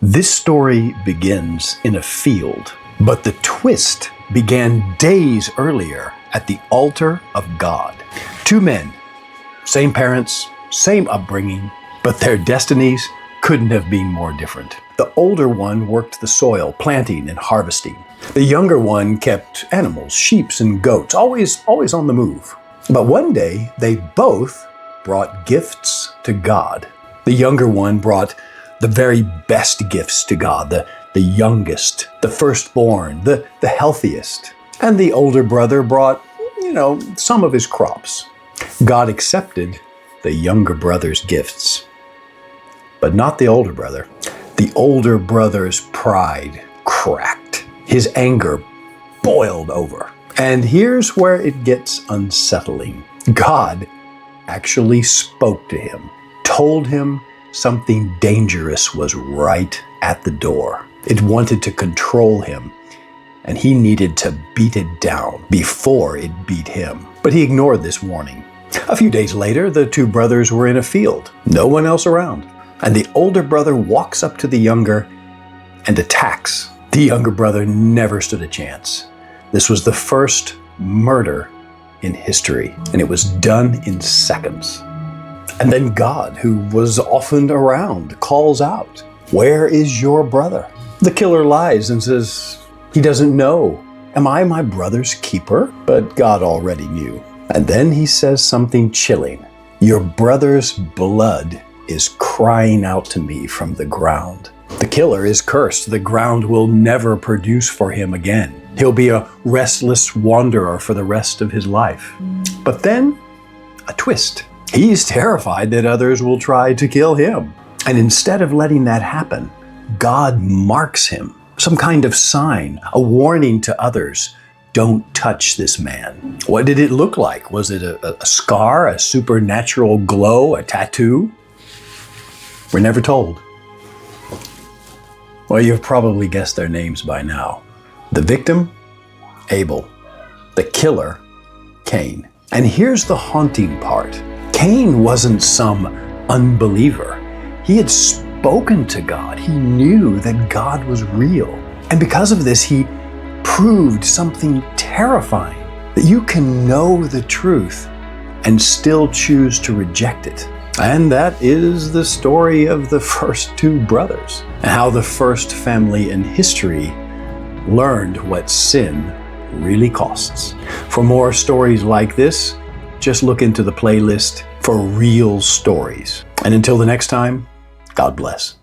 This story begins in a field, but the twist began days earlier at the altar of God. Two men, same parents, same upbringing, but their destinies couldn't have been more different. The older one worked the soil, planting and harvesting. The younger one kept animals, sheep and goats, always on the move. But one day, they both brought gifts to God. The younger one brought the very best gifts to God, the youngest, the firstborn, the healthiest. And the older brother brought, some of his crops. God accepted the younger brother's gifts, but not the older brother. The older brother's pride cracked. His anger boiled over. And here's where it gets unsettling. God actually spoke to him, told him something dangerous was right at the door. It wanted to control him, and he needed to beat it down before it beat him. But he ignored this warning. A few days later, the two brothers were in a field, no one else around. And the older brother walks up to the younger and attacks. The younger brother never stood a chance. This was the first murder in history, and it was done in seconds. And then God, who was often around, calls out, "Where is your brother?" The killer lies and says, he doesn't know. Am I my brother's keeper? But God already knew. And then he says something chilling. Your brother's blood is crying out to me from the ground. The killer is cursed. The ground will never produce for him again. He'll be a restless wanderer for the rest of his life. But then, a twist. He's terrified that others will try to kill him. And instead of letting that happen, God marks him. Some kind of sign, a warning to others. Don't touch this man. What did it look like? Was it a scar, a supernatural glow, a tattoo? We're never told. Well, you've probably guessed their names by now. The victim, Abel. The killer, Cain. And here's the haunting part. Cain wasn't some unbeliever. He had spoken to God. He knew that God was real. And because of this, he proved something terrifying, that you can know the truth and still choose to reject it. And that is the story of the first two brothers, and how the first family in history learned what sin really costs. For more stories like this, just look into the playlist for real stories. And until the next time, God bless.